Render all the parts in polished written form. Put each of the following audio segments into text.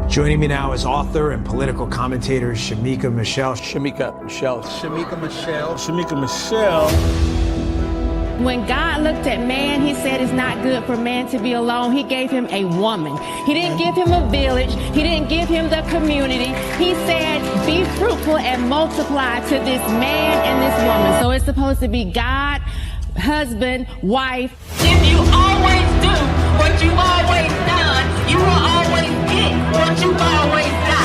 Joining me now is author and political commentator Shamika Michelle. When God looked at man, he said it's not good for man to be alone. He gave him a woman. He didn't give him a village. He didn't give him the community. He said, be fruitful and multiply to this man and this woman. So it's supposed to be God, husband, wife. If you always do what you've always done, you will always get what you've always done.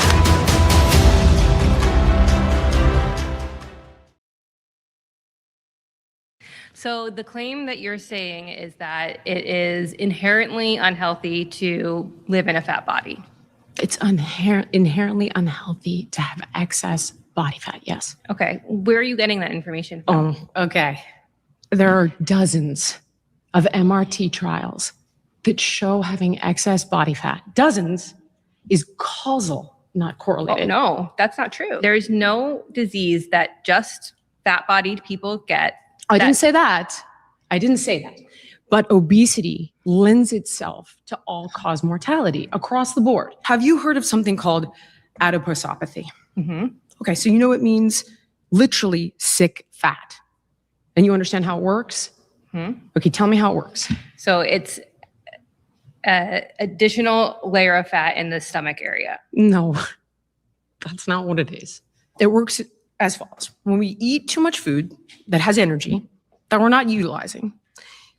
So the claim that you're saying is that it is inherently unhealthy to live in a fat body. It's inherently unhealthy to have excess body fat, yes. Okay, where are you getting that information from? Okay. There are dozens of MRT trials that show having excess body fat. Dozens is causal, not correlated. No, that's not true. There's no disease that just fat-bodied people get. I didn't say that. But obesity lends itself to all-cause mortality across the board. Have you heard of something called adiposopathy? Mm-hmm. Okay, so you know it means literally sick fat. And you understand how it works? Mm-hmm. Okay, tell me how it works. So it's an additional layer of fat in the stomach area. No, that's not what it is. It works as follows. When we eat too much food that has energy that we're not utilizing,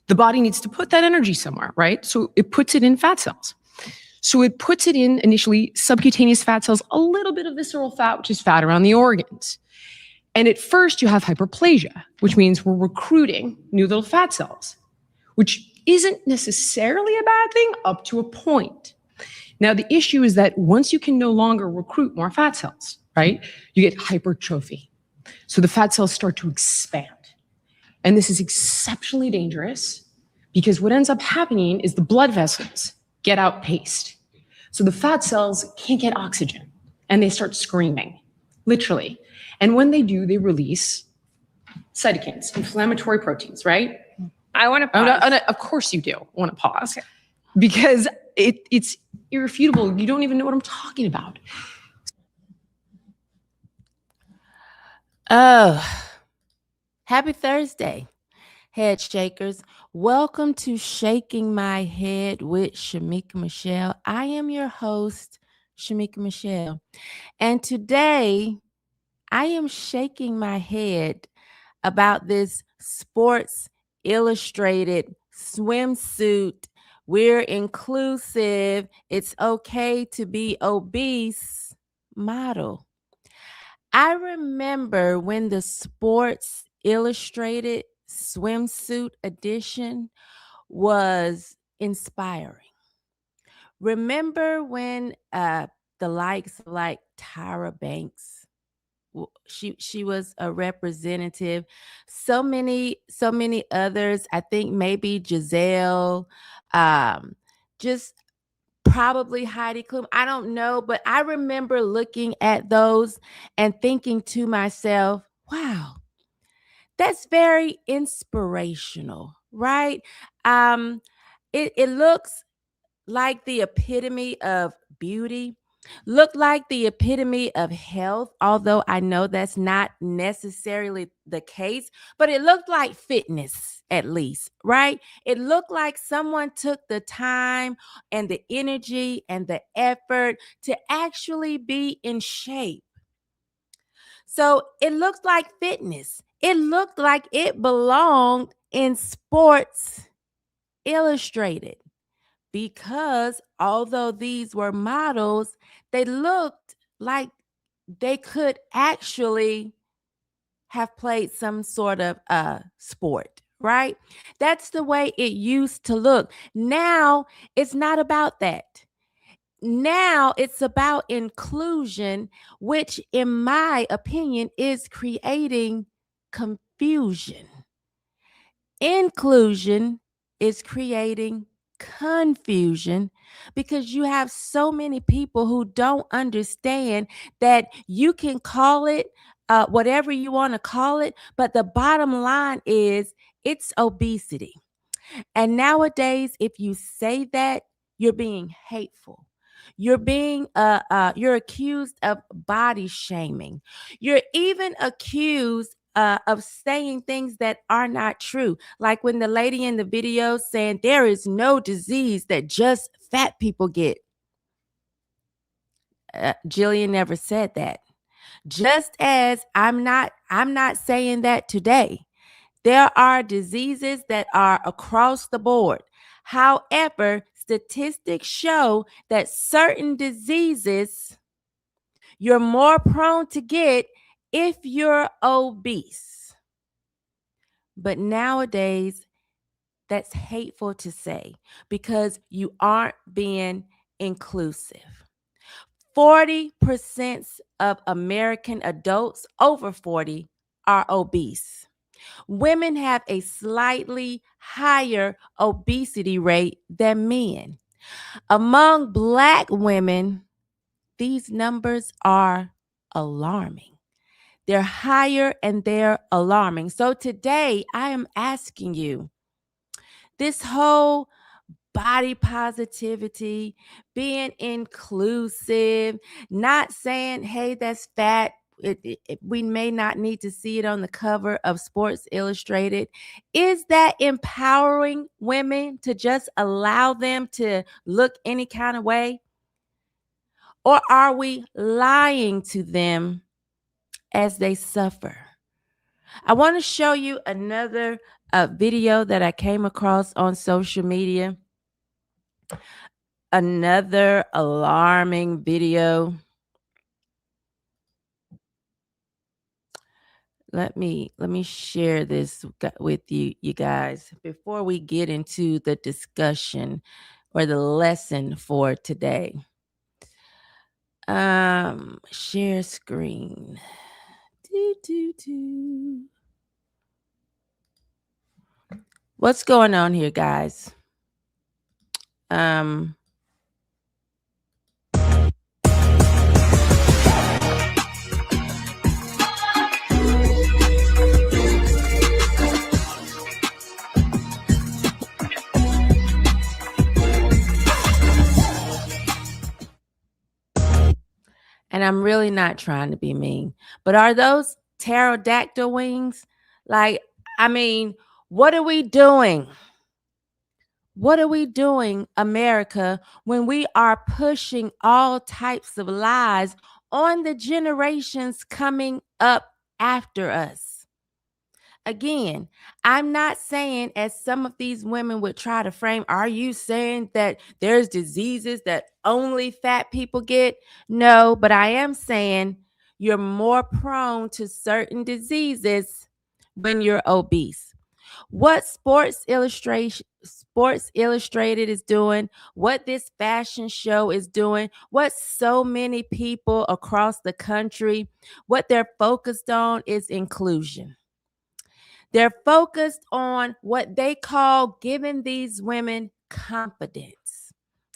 the body needs to put that energy somewhere, right? So it puts it in fat cells. So it puts it in initially subcutaneous fat cells, a little bit of visceral fat, which is fat around the organs. And at first you have hyperplasia, which means we're recruiting new little fat cells, which isn't necessarily a bad thing up to a point. Now, the issue is that once you can no longer recruit more fat cells, right, you get hypertrophy. So the fat cells start to expand. And this is exceptionally dangerous because what ends up happening is the blood vessels get outpaced. So the fat cells can't get oxygen and they start screaming, literally. And when they do, they release cytokines, inflammatory proteins, right? I want to pause. Of course you do want to pause. Okay. Because it's irrefutable. You don't even know what I'm talking about. Oh, happy Thursday, head shakers. Welcome to Shaking My Head with Shamika Michelle. I am your host, Shamika Michelle. And today I am shaking my head about this Sports Illustrated Swimsuit. We're inclusive. It's okay to be obese model. I remember when the Sports Illustrated Swimsuit edition was inspiring. Remember when the likes of like Tyra Banks, she was a representative. So many others. I think maybe Giselle, just probably Heidi Klum. I don't know, but I remember looking at those and thinking to myself, wow, that's very inspirational, right? It looks like the epitome of beauty, looked like the epitome of health, although I know that's not necessarily the case, but it looked like fitness at least, right? It looked like someone took the time and the energy and the effort to actually be in shape. So it looked like fitness. It looked like it belonged in Sports Illustrated. Because although these were models, they looked like they could actually have played some sort of sport, right? That's the way it used to look. Now, it's not about that. Now, it's about inclusion, which, in my opinion, is creating confusion. Inclusion is creating confusion because you have so many people who don't understand that you can call it whatever you want to call it, but the bottom line is it's obesity. And nowadays, if you say that, you're being hateful. You're being you're accused of body shaming. You're even accused of saying things that are not true. Like when the lady in the video saying there is no disease that just fat people get. Jillian never said that. Just as I'm not saying that today. There are diseases that are across the board. However, statistics show that certain diseases you're more prone to get if you're obese. But nowadays, that's hateful to say because you aren't being inclusive. 40% of American adults over 40 are obese. Women have a slightly higher obesity rate than men. Among Black women, these numbers are alarming. They're higher and they're alarming. So today, I am asking you, this whole body positivity, being inclusive, not saying, hey, that's fat. We may not need to see it on the cover of Sports Illustrated. Is that empowering women to just allow them to look any kind of way? Or are we lying to them as they suffer? I want to show you another video that I came across on social media. Another alarming video. Let me share this with you guys before we get into the discussion or the lesson for today. Share screen. What's going on here, guys? And I'm really not trying to be mean, but are those pterodactyl wings? Like, I mean, what are we doing? What are we doing, America, when we are pushing all types of lies on the generations coming up after us? Again, I'm not saying, as some of these women would try to frame, are you saying that there's diseases that only fat people get? No, but I am saying you're more prone to certain diseases when you're obese. What Sports Illustrated is doing, what this fashion show is doing, what so many people across the country, what they're focused on is inclusion. They're focused on what they call giving these women confidence.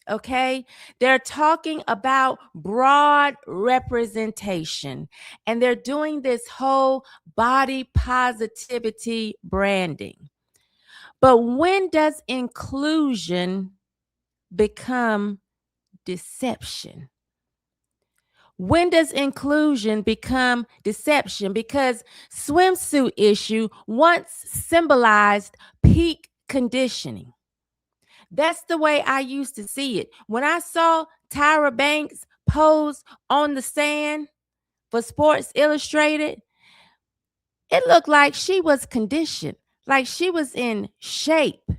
Okay, they're talking about broad representation, and they're doing this whole body positivity branding. But when does inclusion become deception? When does inclusion become deception? Because swimsuit issue once symbolized peak conditioning. That's the way I used to see it. When I saw Tyra Banks pose on the sand for Sports Illustrated, it looked like she was conditioned, like she was in shape.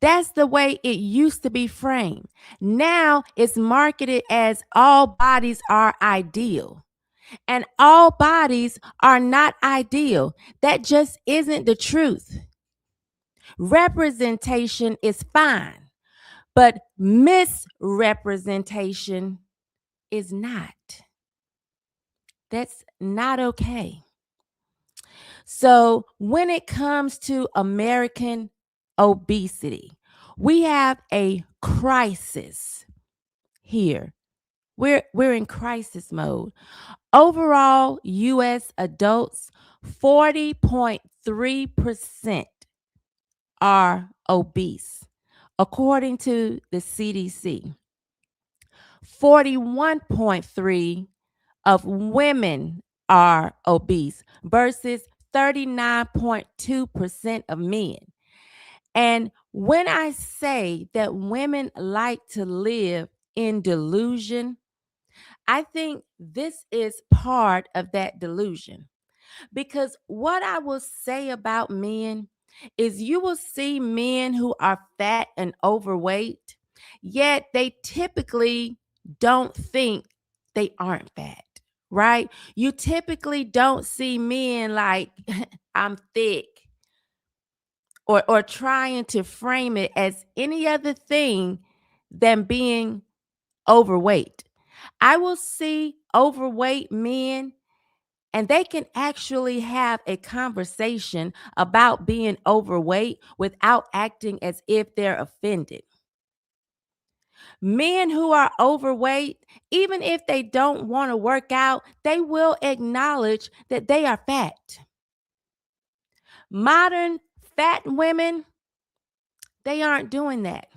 That's the way it used to be framed. Now it's marketed as all bodies are ideal. And all bodies are not ideal. That just isn't the truth. Representation is fine, but misrepresentation is not. That's not okay. So when it comes to American obesity, we have a crisis here. We're in crisis mode. Overall, U.S. adults, 40.3% are obese, according to the CDC. 41.3 of women are obese versus 39.2% of men. And when I say that women like to live in delusion, I think this is part of that delusion. Because what I will say about men is you will see men who are fat and overweight, yet they typically don't think they aren't fat, right? You typically don't see men like, I'm thick, or trying to frame it as any other thing than being overweight. I will see overweight men and they can actually have a conversation about being overweight without acting as if they're offended. Men who are overweight, even if they don't want to work out, they will acknowledge that they are fat. Modern fat women, they aren't doing that.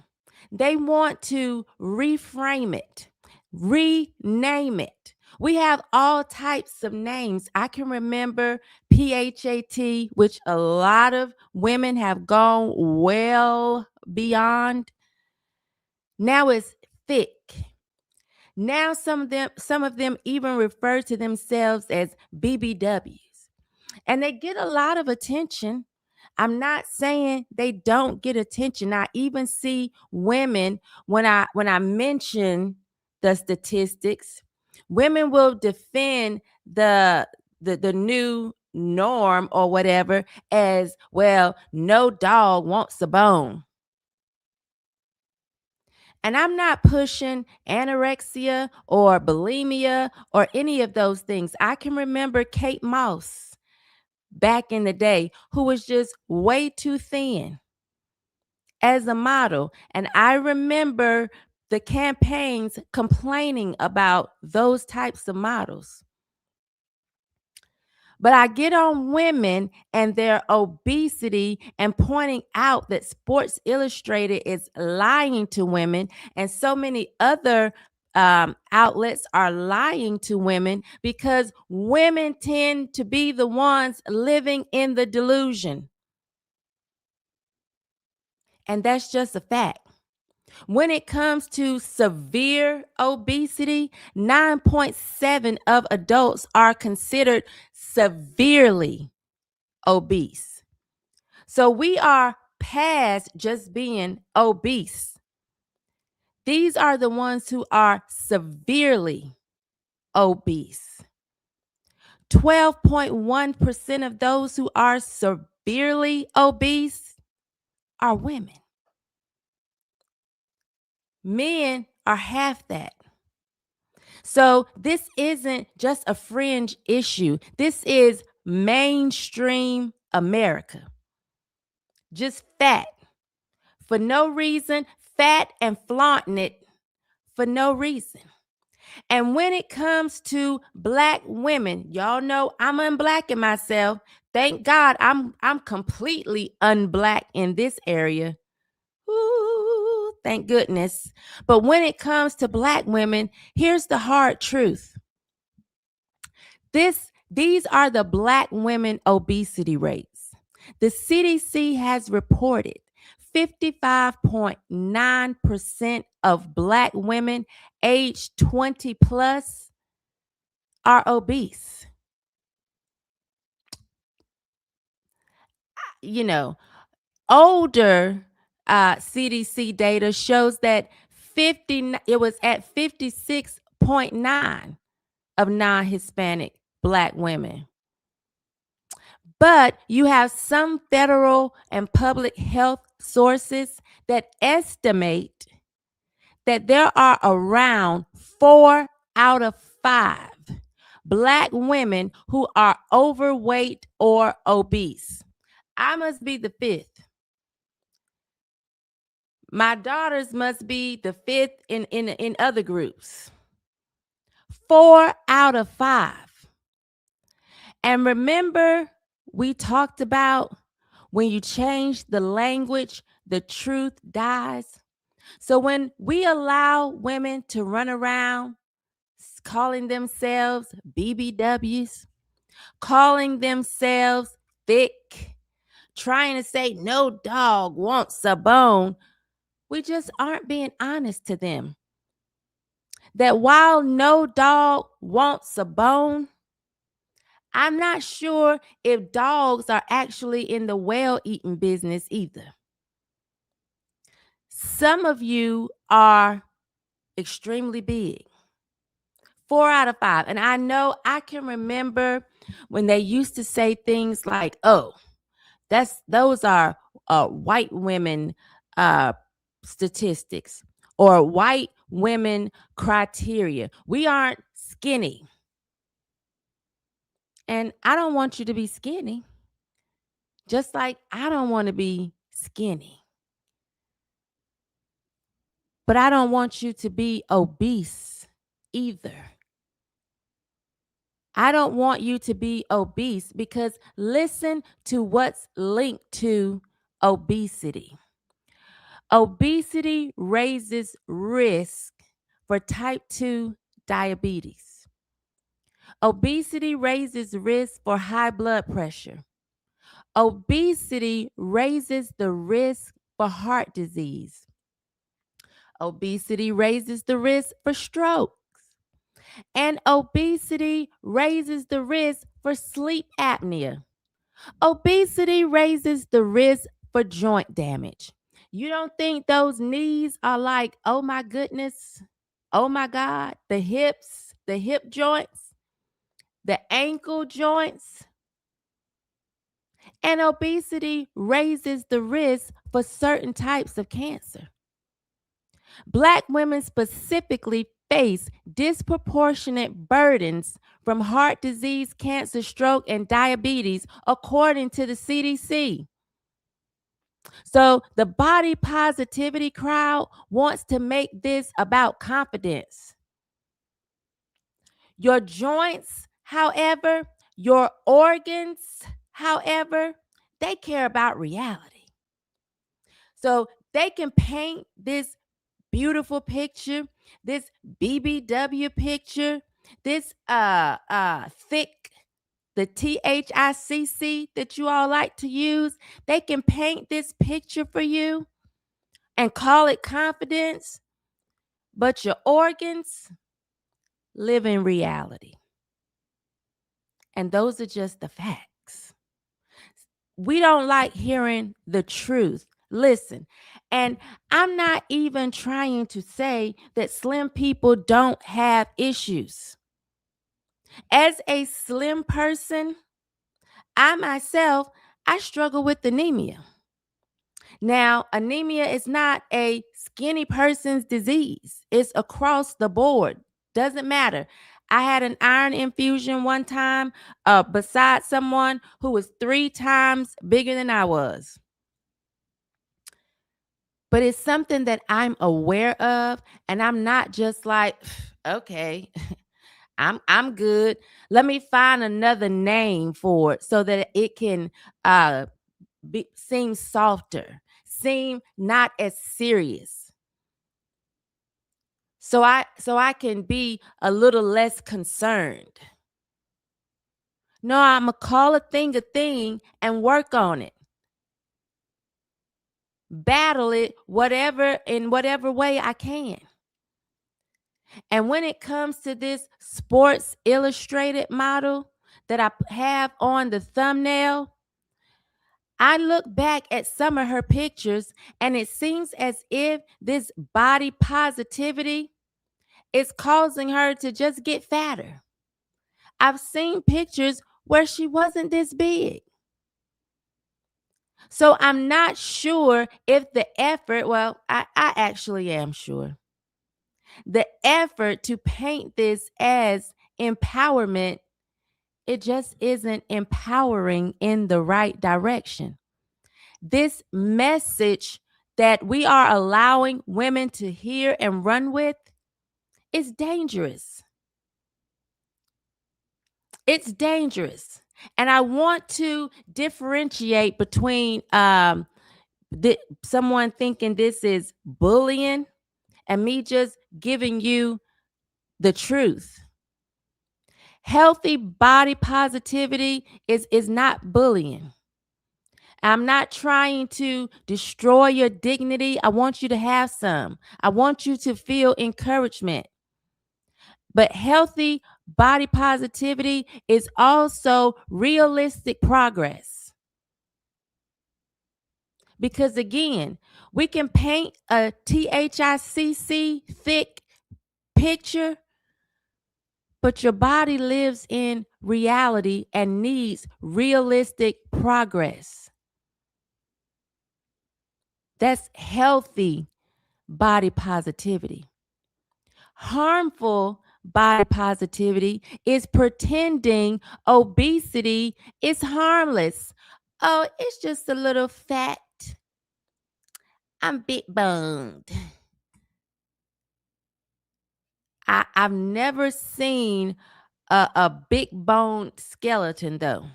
They want to reframe it, rename it. We have all types of names. I can remember PHAT, which a lot of women have gone well beyond. Now it's thick. Now some of them even refer to themselves as BBWs. And they get a lot of attention. I'm not saying they don't get attention. I even see women when I mention the statistics, women will defend the new norm or whatever as, well, no dog wants a bone. And I'm not pushing anorexia or bulimia or any of those things. I can remember Kate Moss back in the day who was just way too thin as a model. And I remember the campaigns complaining about those types of models. But I get on women and their obesity and pointing out that Sports Illustrated is lying to women, and so many other outlets are lying to women because women tend to be the ones living in the delusion. And that's just a fact. When it comes to severe obesity, 9.7 of adults are considered severely obese. So we are past just being obese. These are the ones who are severely obese. 12.1% of those who are severely obese are women. Men are half that. So this isn't just a fringe issue. This is mainstream America. Just fat for no reason, fat and flaunting it for no reason. And when it comes to Black women, y'all know I'm unblacking myself. Thank God I'm completely unblack in this area. Ooh, thank goodness. But when it comes to Black women, here's the hard truth. These are the Black women obesity rates. The CDC has reported 55.9% of Black women aged 20 plus are obese. You know, older CDC data shows that it was at 56.9 of non-Hispanic Black women. But you have some federal and public health sources that estimate that there are around 4 out of 5 Black women who are overweight or obese. I must be the 5th. My daughters must be the 5th in other groups. 4 out of 5. And remember, we talked about when you change the language, the truth dies. So when we allow women to run around calling themselves BBWs, calling themselves thick, trying to say no dog wants a bone, we just aren't being honest to them. That while no dog wants a bone, I'm not sure if dogs are actually in the well-eating business either. Some of you are extremely big. 4 out of 5. And I know I can remember when they used to say things like, "Oh, those are white women statistics or white women criteria. We aren't skinny." And I don't want you to be skinny, just like I don't want to be skinny. But I don't want you to be obese either. I don't want you to be obese because listen to what's linked to obesity. Obesity raises risk for type 2 diabetes. Obesity raises risk for high blood pressure. Obesity raises the risk for heart disease. Obesity raises the risk for stroke. And obesity raises the risk for sleep apnea. Obesity raises the risk for joint damage. You don't think those knees are like, oh my goodness, oh my God, the hips, the hip joints, the ankle joints? And obesity raises the risk for certain types of cancer. Black women specifically face disproportionate burdens from heart disease, cancer, stroke, and diabetes, according to the CDC. So the body positivity crowd wants to make this about confidence. Your joints, however, your organs, however, they care about reality. So they can paint this beautiful picture, this BBW picture, this thick, the THICC that you all like to use. They can paint this picture for you and call it confidence, but your organs live in reality. And those are just the facts. We don't like hearing the truth. Listen, and I'm not even trying to say that slim people don't have issues. As a slim person, I struggle with anemia. Now, anemia is not a skinny person's disease. It's across the board. Doesn't matter. I had an iron infusion one time beside someone who was 3 times bigger than I was. But it's something that I'm aware of, and I'm not just like, okay, I'm good. Let me find another name for it so that it can seem softer, seem not as serious. So I can be a little less concerned. No, I'm going to call a thing and work on it. Battle it in whatever way I can. And when it comes to this Sports Illustrated model that I have on the thumbnail, I look back at some of her pictures and it seems as if this body positivity is causing her to just get fatter. I've seen pictures where she wasn't this big. So I'm not sure if the effort, well, I actually am sure. The effort to paint this as empowerment, it just isn't empowering in the right direction. This message that we are allowing women to hear and run with is dangerous. It's dangerous. And I want to differentiate between someone thinking this is bullying and me just giving you the truth. Healthy body positivity is not bullying. I'm not trying to destroy your dignity. I want you to have some. I want you to feel encouragement. But healthy body positivity is also realistic progress. Because again, we can paint a THICC thick picture, but your body lives in reality and needs realistic progress. That's healthy body positivity. Harmful body positivity is pretending obesity is harmless. Oh, it's just a little fat. I'm big boned. I've never seen a big boned skeleton though.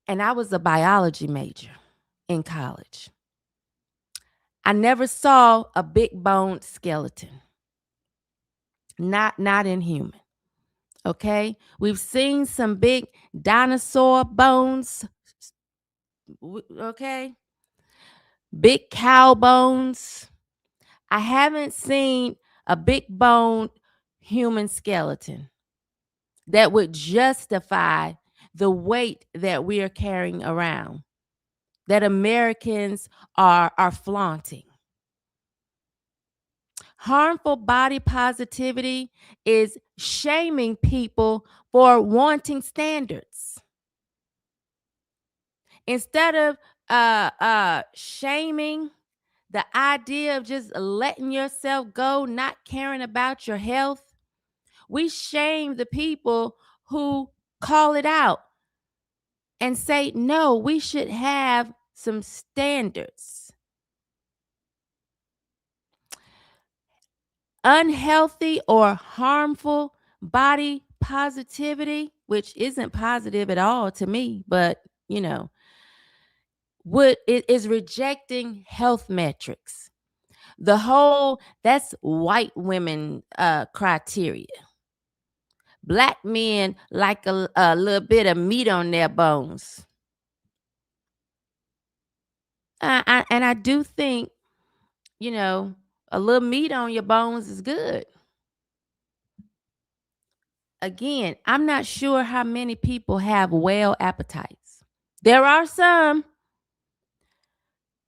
And I was a biology major in college. I never saw a big boned skeleton. Not in human. Okay? We've seen some big dinosaur bones. Okay? Big cow bones. I haven't seen a big boned human skeleton that would justify the weight that we are carrying around, that Americans are flaunting. Harmful body positivity is shaming people for wanting standards. Instead of shaming the idea of just letting yourself go, not caring about your health, we shame the people who call it out and say, no, we should have some standards. Unhealthy or harmful body positivity, which isn't positive at all to me, but it is rejecting health metrics. That's white women criteria. Black men like a little bit of meat on their bones. And I do think, a little meat on your bones is good. Again, I'm not sure how many people have whale appetites. There are some,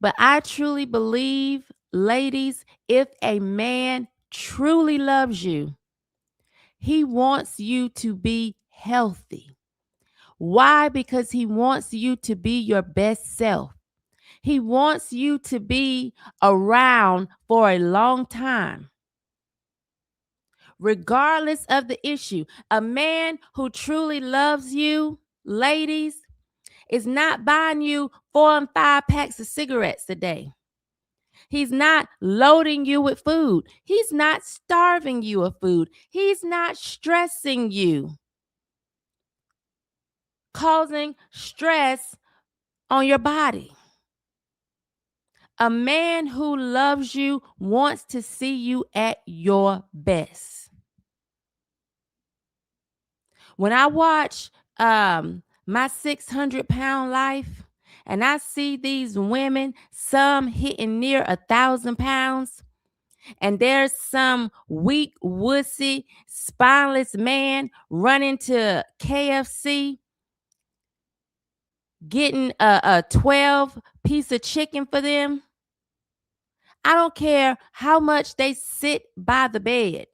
but I truly believe, ladies, if a man truly loves you, he wants you to be healthy. Why? Because he wants you to be your best self. He wants you to be around for a long time. Regardless of the issue, a man who truly loves you, ladies, is not buying you 4 and 5 packs of cigarettes a day. He's not loading you with food. He's not starving you of food. He's not stressing you, causing stress on your body. A man who loves you wants to see you at your best. When I watch my 600-pound life and I see these women, some hitting near 1,000 pounds, and there's some weak, wussy, spineless man running to KFC, getting a 12-piece of chicken for them. I don't care how much they sit by the bed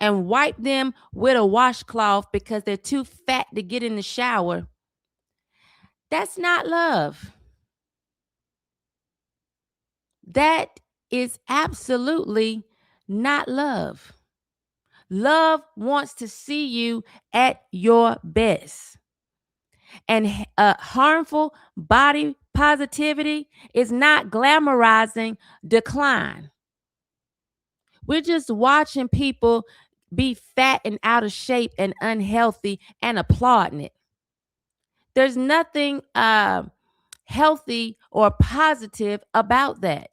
and wipe them with a washcloth because they're too fat to get in the shower. That's not love. That is absolutely not love. Love wants to see you at your best. And harmful body positivity is not glamorizing decline. We're just watching people be fat and out of shape and unhealthy and applauding it. There's nothing healthy or positive about that.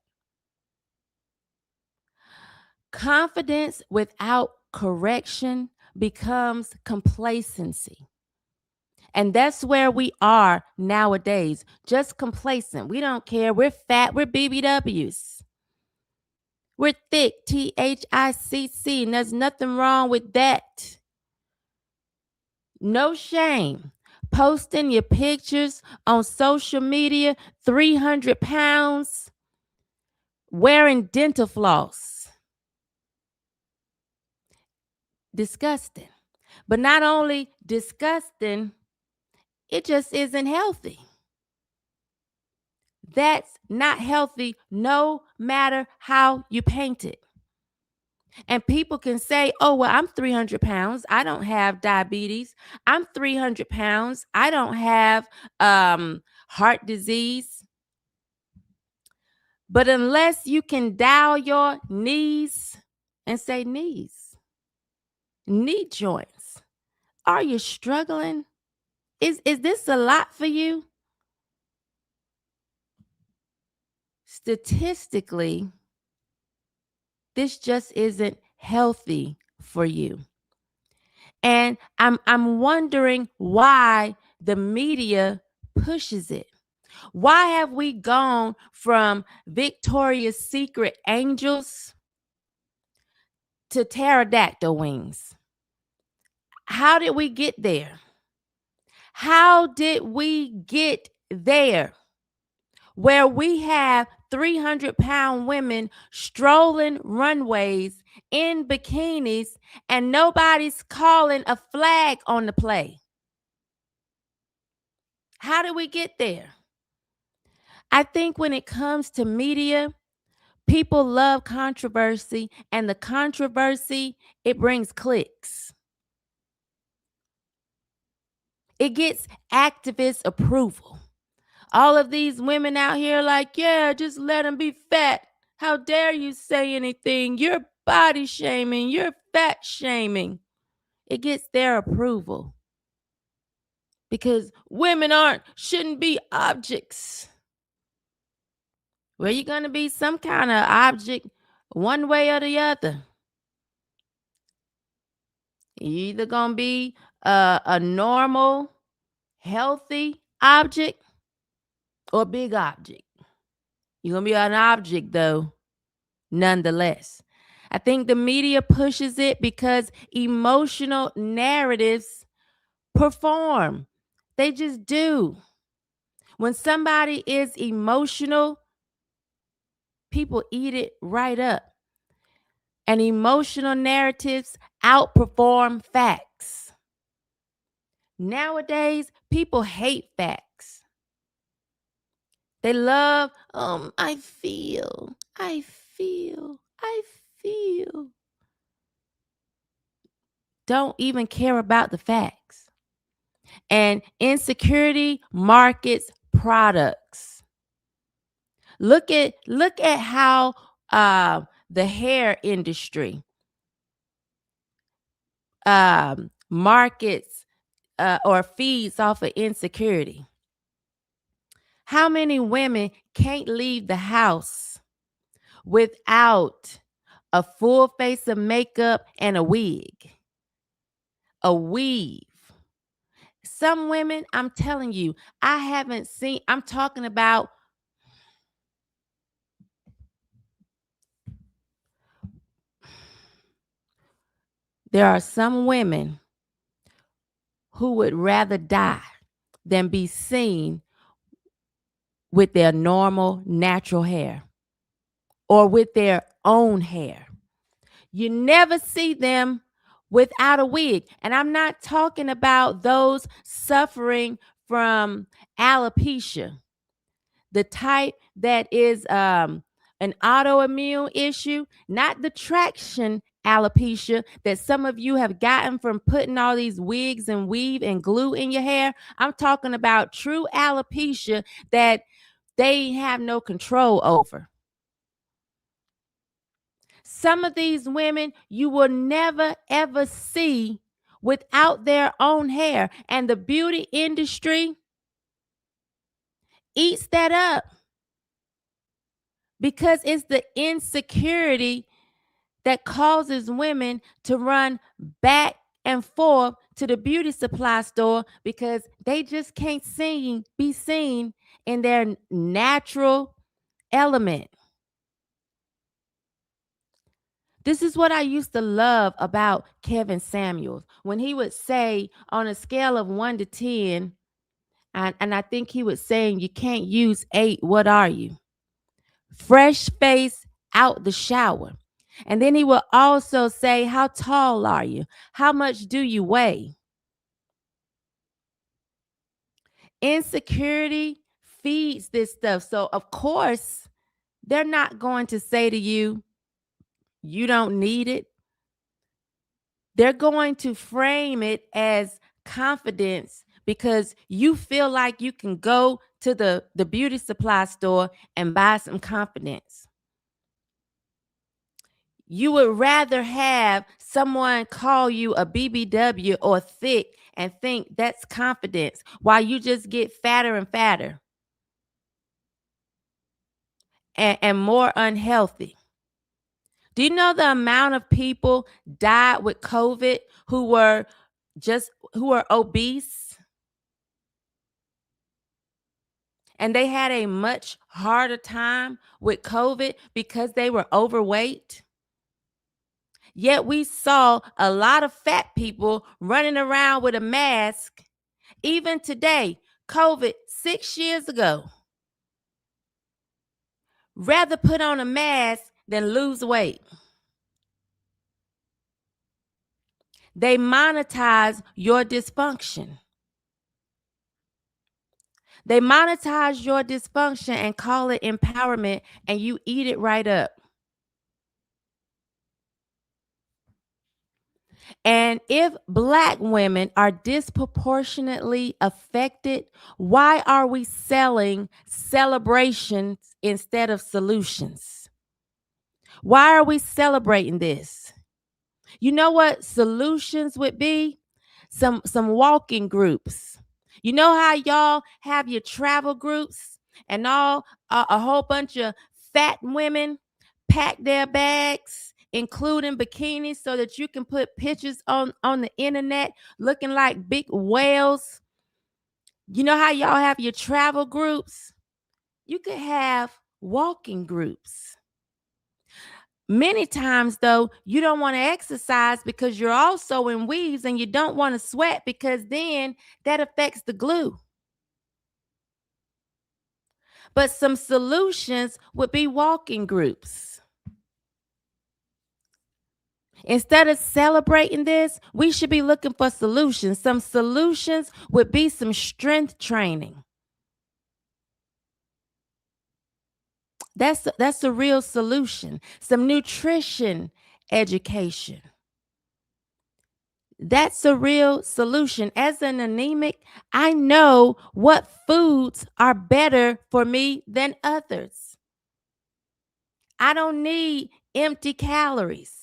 Confidence without correction becomes complacency. And that's where we are nowadays, just complacent. We don't care. We're fat. We're BBWs. We're thick, THICC, and there's nothing wrong with that. No shame. Posting your pictures on social media, 300 pounds, wearing dental floss. Disgusting. But not only disgusting, it just isn't healthy. That's not healthy no matter how you paint it. And people can say, oh, well, I'm 300 pounds. I don't have diabetes. I'm 300 pounds. I don't have heart disease. But unless you can dial your knees and say knees, knee joints, are you struggling? Is this a lot for you? Statistically, this just isn't healthy for you. And I'm wondering why the media pushes it. Why have we gone from Victoria's Secret angels to pterodactyl wings? How did we get there? How did we get there? Where we have 300-pound women strolling runways in bikinis and nobody's calling a flag on the play. How did we get there? I think when it comes to media, people love controversy, and the controversy, it brings clicks. It gets activist approval. All of these women out here like, yeah, just let them be fat. How dare you say anything? You're body shaming. You're fat shaming. It gets their approval. Because women shouldn't be objects. Well, you're going to be some kind of object one way or the other. You're either going to be a normal, healthy object or a big object. You're going to be an object, though, nonetheless. I think the media pushes it because emotional narratives perform. They just do. When somebody is emotional, people eat it right up. And emotional narratives outperform facts. Nowadays, people hate facts. They love, I feel. Don't even care about the facts. And insecurity markets products. Look at how the hair industry markets or feeds off of insecurity. How many women can't leave the house without a full face of makeup and a wig, a weave? Some women, I'm telling you, I haven't seen, I'm talking about there are some women who would rather die than be seen with their normal, natural hair or with their own hair. You never see them without a wig. And I'm not talking about those suffering from alopecia, the type that is an autoimmune issue, not the traction alopecia that some of you have gotten from putting all these wigs and weave and glue in your hair. I'm talking about true alopecia that they have no control over. Some of these women you will never, ever see without their own hair. And the beauty industry eats that up because it's the insecurity that causes women to run back and forth to the beauty supply store because they just can't be seen in their natural element. This is what I used to love about Kevin Samuels when he would say on a scale of 1 to 10, and I think he was saying you can't use 8, what are you? Fresh face out the shower. And then he will also say, how tall are you? How much do you weigh? Insecurity feeds this stuff. So, of course, they're not going to say to you, you don't need it. They're going to frame it as confidence because you feel like you can go to the beauty supply store and buy some confidence. You would rather have someone call you a BBW or thick and think that's confidence while you just get fatter and fatter and more unhealthy. Do you know the amount of people died with COVID who were obese? And they had a much harder time with COVID because they were overweight. Yet we saw a lot of fat people running around with a mask. Even today, COVID 6 years ago, rather put on a mask than lose weight. They monetize your dysfunction. They monetize your dysfunction and call it empowerment, and you eat it right up. And if Black women are disproportionately affected, why are we selling celebrations instead of solutions? Why are we celebrating this? You know what solutions would be? Some walking groups. You know how y'all have your travel groups and all a whole bunch of fat women pack their bags, including bikinis, so that you can put pictures on the internet looking like big whales. You know how y'all have your travel groups? You could have walking groups. Many times, though, you don't want to exercise because you're also in weaves and you don't want to sweat because then that affects the glue. But some solutions would be walking groups. Instead of celebrating this, we should be looking for solutions. Some solutions would be some strength training. That's a real solution. Some nutrition education. That's a real solution. As an anemic, I know what foods are better for me than others. I don't need empty calories.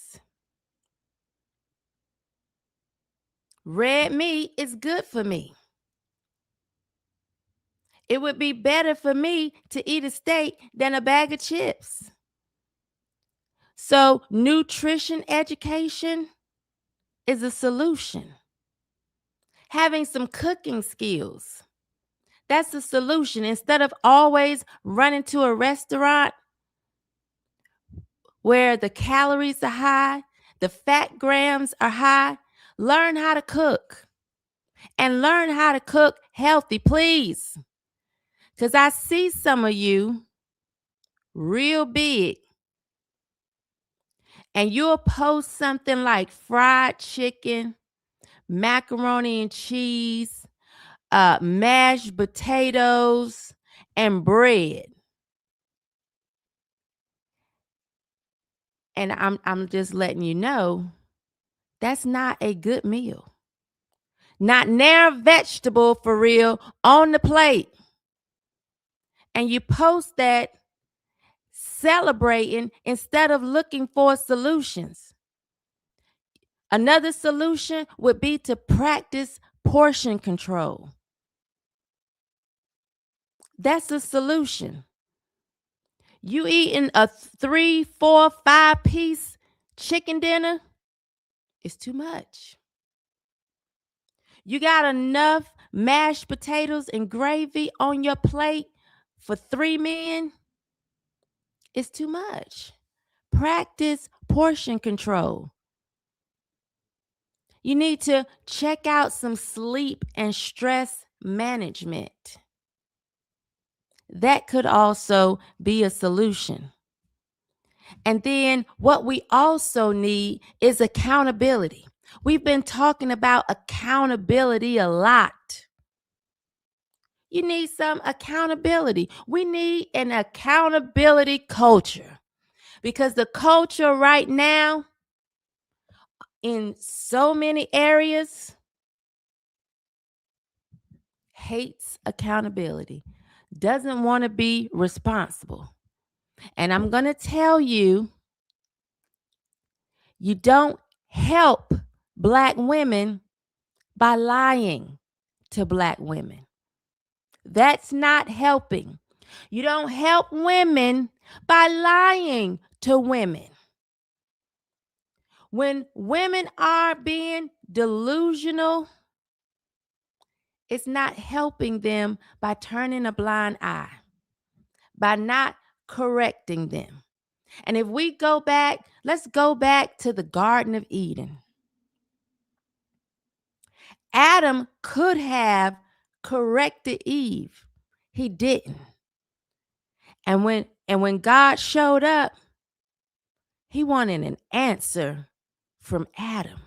Red meat is good for me. It would be better for me to eat a steak than a bag of chips. So, nutrition education is a solution. Having some cooking skills, that's a solution. Instead of always running to a restaurant where the calories are high, the fat grams are high, learn how to cook and learn how to cook healthy, please. Because I see some of you real big and you'll post something like fried chicken, macaroni and cheese, mashed potatoes, and bread. And I'm just letting you know that's not a good meal. Not near vegetable for real on the plate. And you post that celebrating instead of looking for solutions. Another solution would be to practice portion control. That's a solution. You eating a 3, 4, 5-piece chicken dinner is too much. You got enough mashed potatoes and gravy on your plate for 3 men? It's too much. Practice portion control. You need to check out some sleep and stress management. That could also be a solution. And then what we also need is accountability. We've been talking about accountability a lot. You need some accountability. We need an accountability culture because the culture right now in so many areas hates accountability, doesn't want to be responsible. And I'm going to tell you, you don't help Black women by lying to Black women. That's not helping. You don't help women by lying to women. When women are being delusional, it's not helping them by turning a blind eye, by not correcting them. And if we go back, let's go back to the Garden of Eden. Adam could have corrected Eve. He didn't. And when God showed up, he wanted an answer from Adam.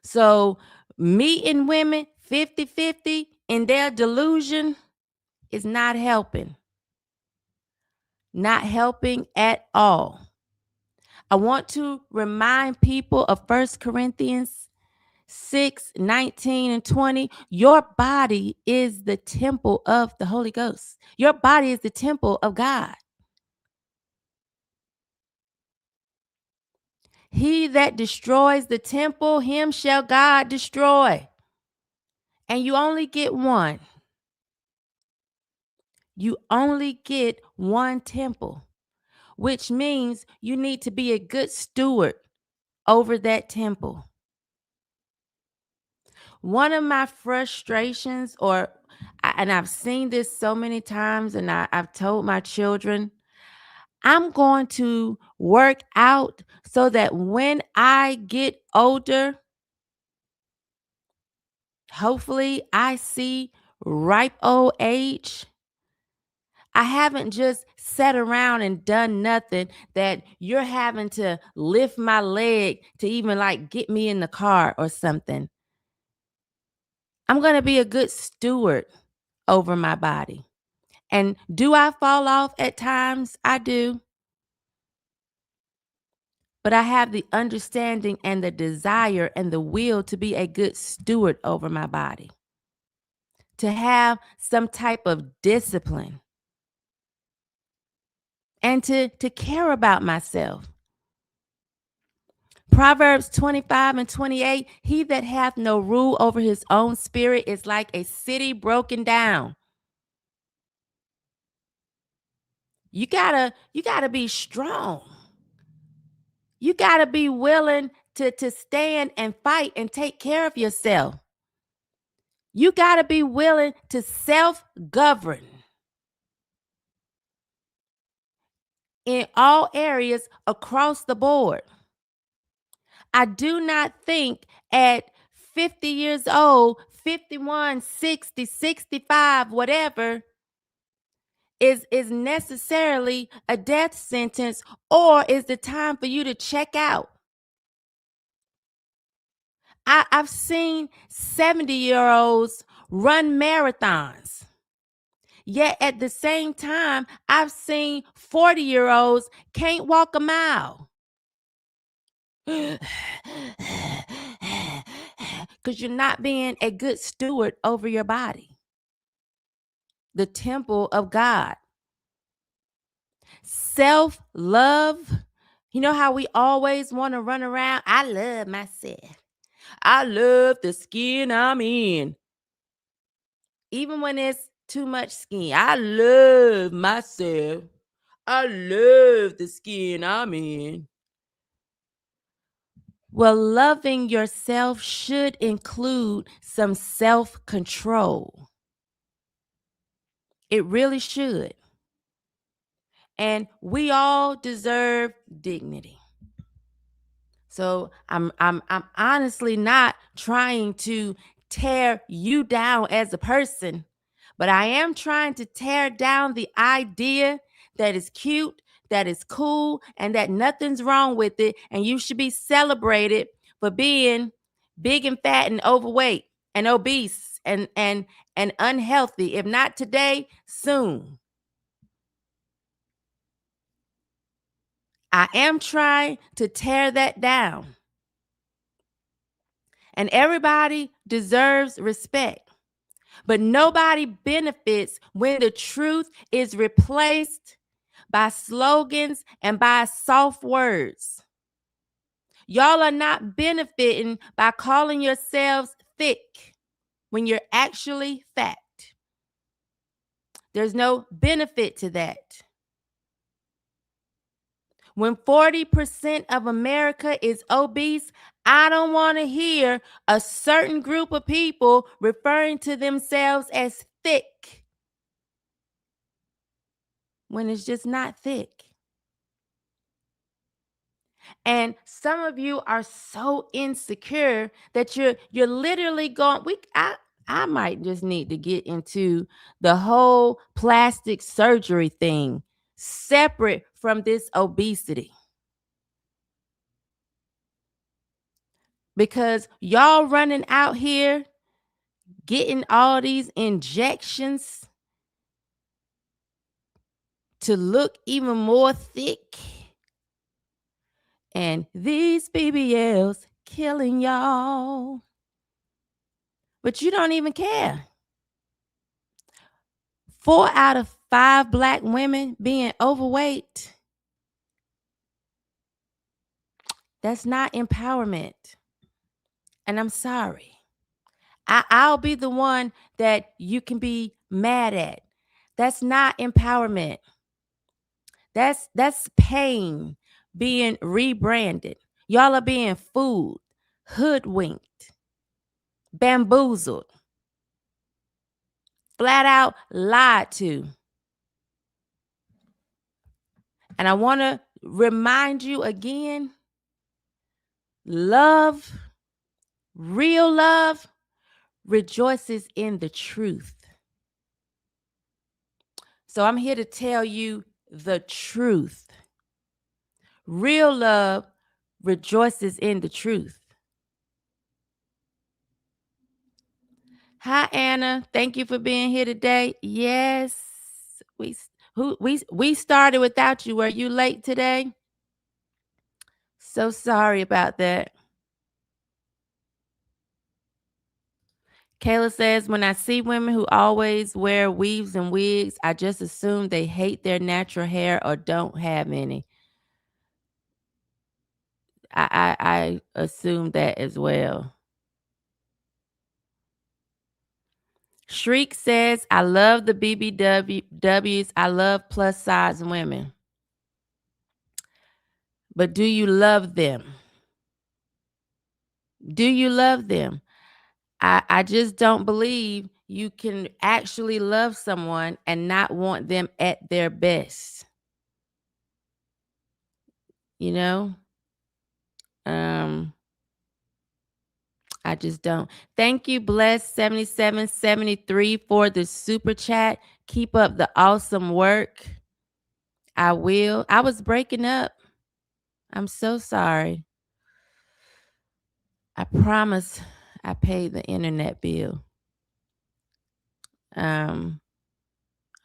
So meeting women 50-50 in their delusion is not helping. Not helping at all. I want to remind people of 1 Corinthians 6:19 and 20. Your body is the temple of the Holy Ghost. Your body is the temple of God. He that destroys the temple, him shall God destroy. And you only get one. You only get one temple, which means you need to be a good steward over that temple. One of my frustrations, and I've seen this so many times, and I've told my children, I'm going to work out so that when I get older, hopefully I see ripe old age. I haven't just sat around and done nothing that you're having to lift my leg to even like get me in the car or something. I'm going to be a good steward over my body. And do I fall off at times? I do. But I have the understanding and the desire and the will to be a good steward over my body, to have some type of discipline, and to care about myself. Proverbs 25:28, he that hath no rule over his own spirit is like a city broken down. You gotta be strong. You gotta be willing to stand and fight and take care of yourself. You gotta be willing to self-govern in all areas across the board. I do not think at 50 years old, 51, 60, 65, whatever, is necessarily a death sentence or is the time for you to check out. I've seen 70-year-olds run marathons. Yet at the same time, I've seen 40-year-olds can't walk a mile. Because you're not being a good steward over your body, the temple of God. Self-love. You know how we always want to run around? I love myself. I love the skin I'm in. Even when it's too much skin. I love myself. I love the skin I'm in. Well, loving yourself should include some self-control. It really should. And we all deserve dignity. So I'm honestly not trying to tear you down as a person, but I am trying to tear down the idea that is cute, that is cool, and that nothing's wrong with it, and you should be celebrated for being big and fat and overweight and obese and unhealthy. If not today, soon. I am trying to tear that down. And everybody deserves respect. But nobody benefits when the truth is replaced by slogans and by soft words. Y'all are not benefiting by calling yourselves thick when you're actually fat. There's no benefit to that. When 40% of America is obese, I don't want to hear a certain group of people referring to themselves as thick when it's just not thick. And some of you are so insecure that you're literally going, I might just need to get into the whole plastic surgery thing separate from this obesity. Because y'all running out here getting all these injections to look even more thick. And these BBLs killing y'all. But you don't even care. 4 out of 5 Black women being overweight. That's not empowerment. And I'm sorry. I'll be the one that you can be mad at. That's not empowerment. That's pain being rebranded. Y'all are being fooled, hoodwinked, bamboozled, flat out lied to. And I want to remind you again, love, real love, rejoices in the truth. So I'm here to tell you the truth. Real love rejoices in the truth. Hi, Anna. Thank you for being here today. Yes, we started without you. Were you late today? So sorry about that. Kayla says, when I see women who always wear weaves and wigs, I just assume they hate their natural hair or don't have any. I assume that as well. Shriek says, I love the BBWs. I love plus size women. But do you love them? Do you love them? I just don't believe you can actually love someone and not want them at their best. You know? I just don't. Thank you, Bless7773 for the super chat. Keep up the awesome work. I will. I was breaking up. I'm so sorry. I promise I paid the internet bill. I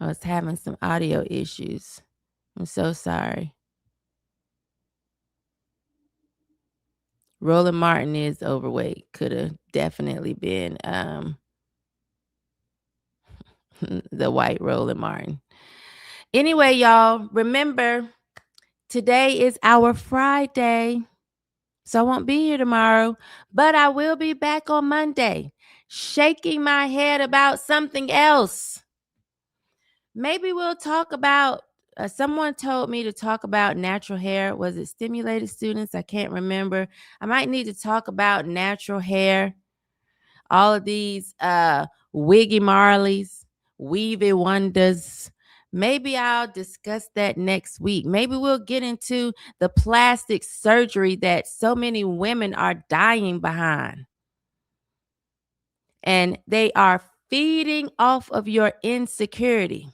was having some audio issues. I'm so sorry. Roland Martin is overweight. Could have definitely been the white Roland Martin. Anyway, y'all, remember, today is our Friday. So I won't be here tomorrow, but I will be back on Monday, shaking my head about something else. Maybe we'll talk about, someone told me to talk about natural hair. Was it stimulated students? I can't remember. I might need to talk about natural hair. All of these wiggy marleys, weavy wonders. Maybe I'll discuss that next week. Maybe we'll get into the plastic surgery that so many women are dying behind. And they are feeding off of your insecurity.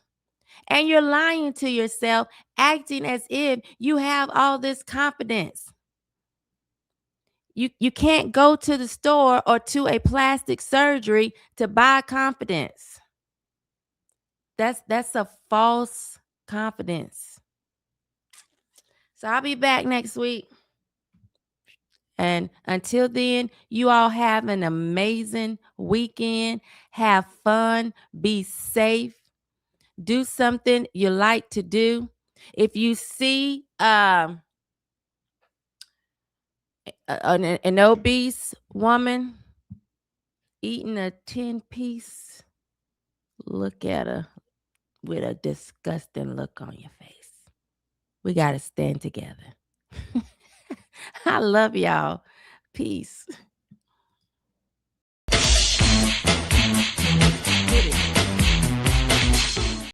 And you're lying to yourself, acting as if you have all this confidence. You can't go to the store or to a plastic surgery to buy confidence. That's a false confidence. So I'll be back next week. And until then, you all have an amazing weekend. Have fun. Be safe. Do something you like to do. If you see an obese woman eating a 10-piece, look at her with a disgusting look on your face. We got to stand together. I love y'all. Peace.